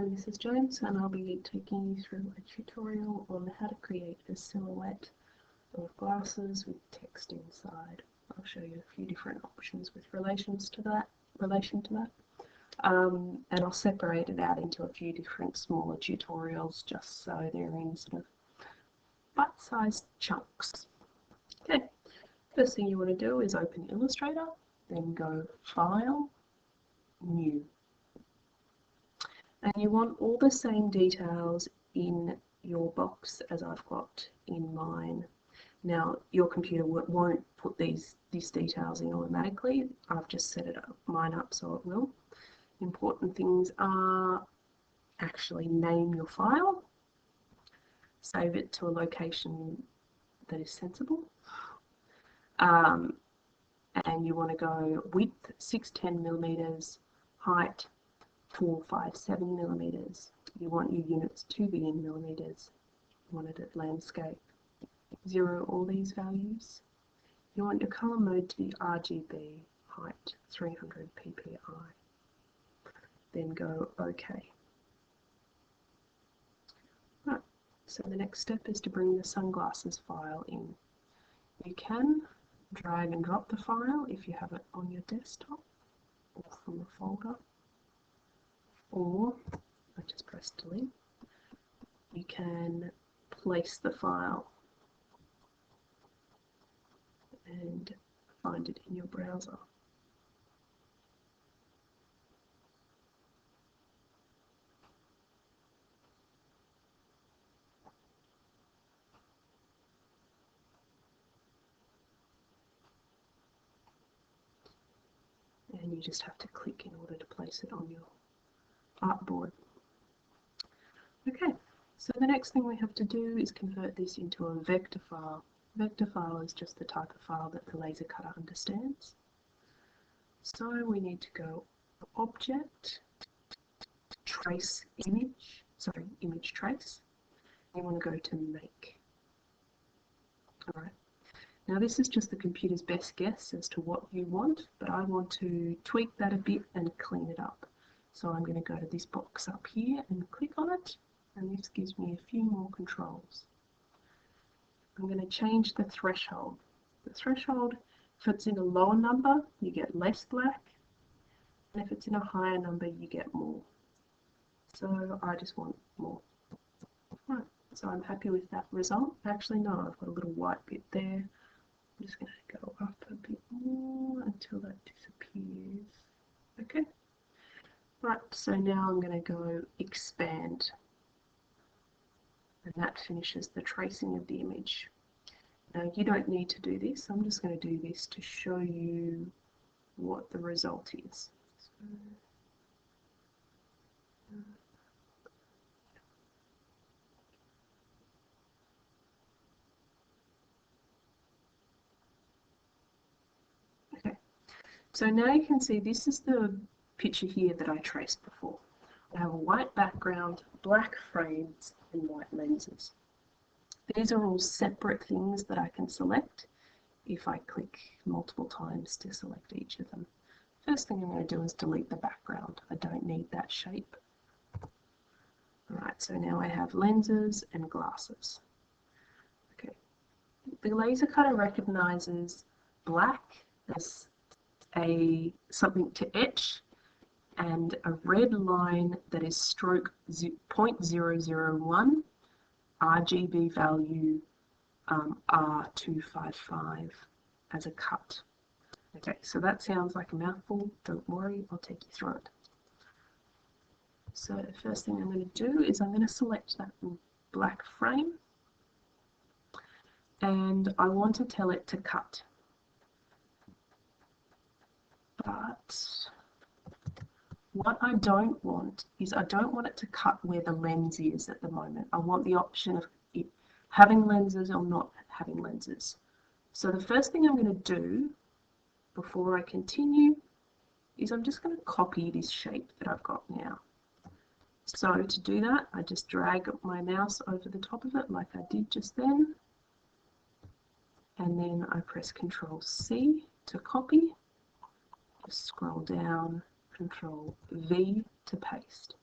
this is James and I'll be taking you through a tutorial on how to create a silhouette of glasses with text inside. I'll show you a few different options with relation to that. And I'll separate it out into a few different smaller tutorials just so they're in sort of bite-sized chunks. Okay, first thing you want to do is open Illustrator, then go File, New. And you want all the same details in your box as I've got in mine. Now your computer won't put these details in automatically. I've just set mine up so it will. Important things are actually name your file, save it to a location that is sensible, and you want to go width 610 millimeters, height 457 millimeters. You want your units to be in millimeters. You want it at landscape. 0 all these values. You want your color mode to be RGB, height 300 ppi. Then go OK. Right, so the next step is to bring the sunglasses file in. You can drag and drop the file if you have it on your desktop or from a folder, or I just press delete. You can place the file and find it in your browser. And you just have to click in order to place it on your artboard. Okay, so the next thing we have to do is convert this into a vector file. Vector file is just the type of file that the laser cutter understands. So we need to go Object, Trace Image, Image Trace. You want to go to Make. Alright. Now this is just the computer's best guess as to what you want, but I want to tweak that a bit and clean it up. So I'm going to go to this box up here and click on it, and this gives me a few more controls. I'm going to change the threshold. The threshold, if it's in a lower number, you get less black, and if it's in a higher number, you get more. So I just want more. Right, so I'm happy with that result. Actually, no, I've got a little white bit there. I'm just going to go up a bit more until that disappears. Okay. Right, so now I'm going to go Expand. And that finishes the tracing of the image. Now you don't need to do this. I'm just going to do this to show you what the result is. Okay, so now you can see this is the picture here that I traced before. I have a white background, black frames, and white lenses. These are all separate things that I can select if I click multiple times to select each of them. First thing I'm going to do is delete the background. I don't need that shape. Alright, so now I have lenses and glasses. Okay, the laser cutter recognizes black as something to etch, and a red line that is stroke 0.001 RGB value R255 as a cut. Okay, so that sounds like a mouthful. Don't worry, I'll take you through it. So the first thing I'm going to do is I'm going to select that black frame, and I want to tell it to cut. But what I don't want is I don't want it to cut where the lens is at the moment. I want the option of it having lenses or not having lenses. So the first thing I'm going to do before I continue is I'm just going to copy this shape that I've got now. So to do that, I just drag my mouse over the top of it like I did just then, and then I press Ctrl C to copy, just scroll down, Ctrl V to paste.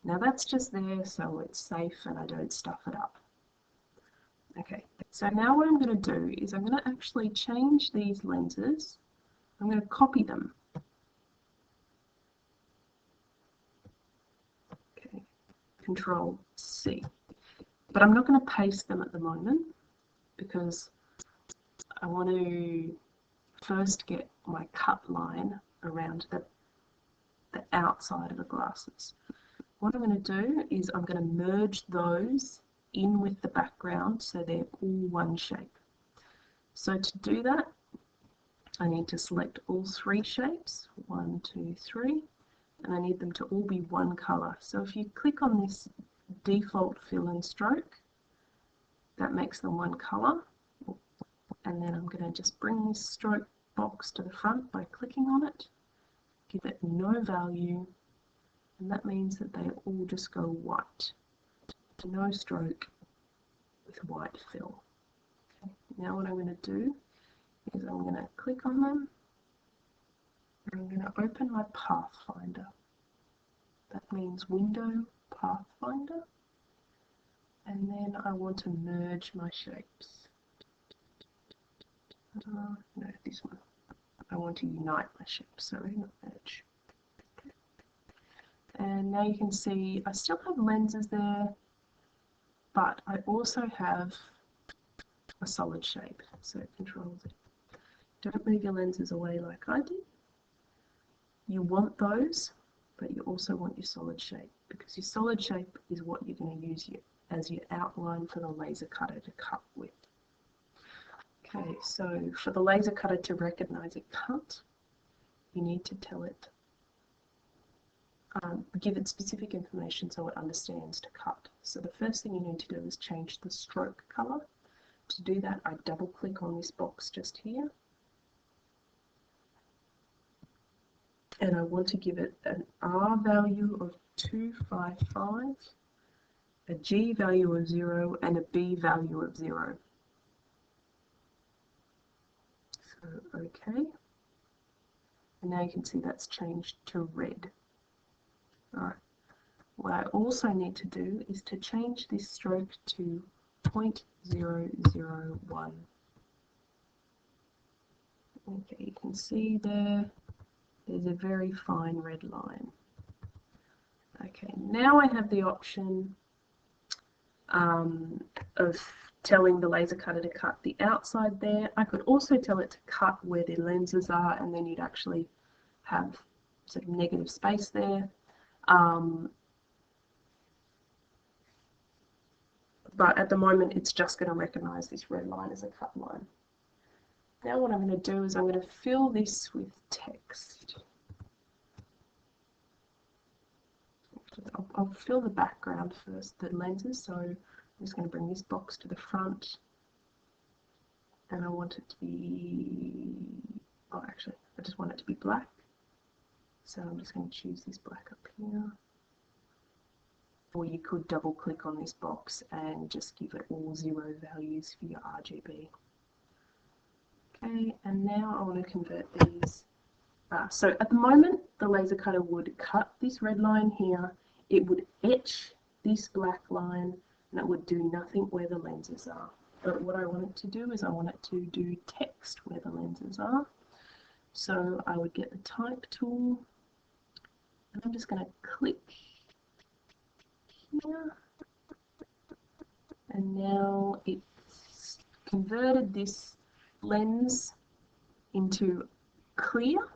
Now that's just there so it's safe and I don't stuff it up. Okay, so now what I'm going to do is I'm going to actually change these lenses. I'm going to copy them. Okay, Control C. But I'm not going to paste them at the moment because I want to first get my cut line around the outside of the glasses. What I'm going to do is I'm going to merge those in with the background so they're all one shape. So to do that, I need to select all three shapes, 1, 2, 3, and I need them to all be one color. So if you click on this default fill and stroke, that makes them one color. And then I'm going to just bring this stroke box to the front by clicking on it, give it no value, and that means that they all just go white. No stroke with white fill. Okay. Now what I'm going to do is I'm going to click on them and I'm going to open my Pathfinder. That means Window Pathfinder, and then I want to merge my shapes. No, this one. I want to unite my shapes, sorry, not merge. Okay. And now you can see I still have lenses there, but I also have a solid shape. So Control Z. Don't move your lenses away like I did. You want those, but you also want your solid shape, because your solid shape is what you're going to use as your outline for the laser cutter to cut with. Okay, so for the laser cutter to recognize a cut, you need to tell it, give it specific information so it understands to cut. So the first thing you need to do is change the stroke color. To do that, I double click on this box just here, and I want to give it an R value of 255, a G value of 0, and a B value of 0. So, okay. And now you can see that's changed to red. Alright. What I also need to do is to change this stroke to 0.001. Okay, you can see there's a very fine red line. Okay, now I have the option of telling the laser cutter to cut the outside there. I could also tell it to cut where the lenses are, and then you'd actually have sort of negative space there. But at the moment it's just going to recognize this red line as a cut line. Now what I'm going to do is I'm going to fill this with text. I'll fill the background first, the lenses, so I'm just going to bring this box to the front, and I want it to be, oh actually I just want it to be black, so I'm just going to choose this black up here. Or you could double click on this box and just give it all 0 values for your RGB. Okay, and now I want to convert these. So at the moment the laser cutter would cut this red line here, it would etch this black line, and it would do nothing where the lenses are. But what I want it to do is I want it to do text where the lenses are. So I would get the type tool, and I'm just going to click here, and now it's converted this lens into clear,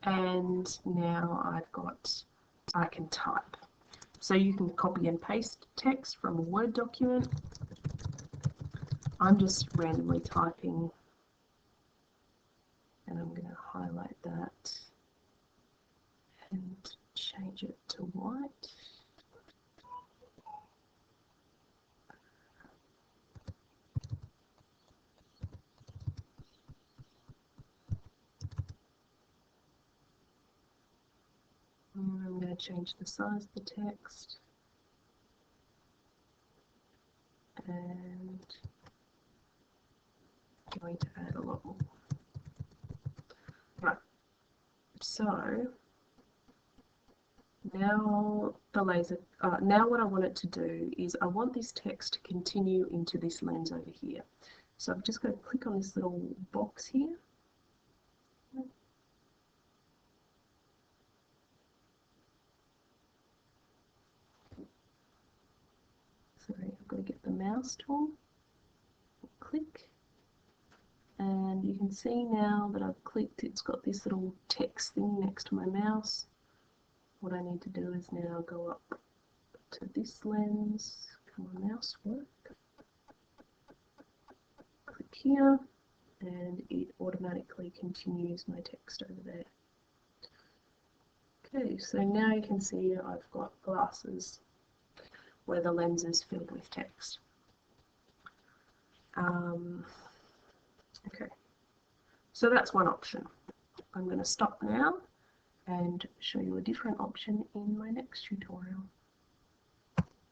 and now I can type. So you can copy and paste text from a Word document. I'm just randomly typing, and I'm going to highlight that and change it to white. And I'm going to change the size of the text, and I'm going to add a lot more. Right, so Now the laser, now what I want it to do is I want this text to continue into this lens over here. So I'm just going to click on this little box here. Sorry, I've got to get the mouse tool. Click. And you can see now that I've clicked, it's got this little text thing next to my mouse. What I need to do is now go up to this lens. Come on, mouse, work. Click here, and it automatically continues my text over there. Okay, so now you can see I've got glasses where the lens is filled with text. Okay, so that's one option. I'm going to stop now and show you a different option in my next tutorial.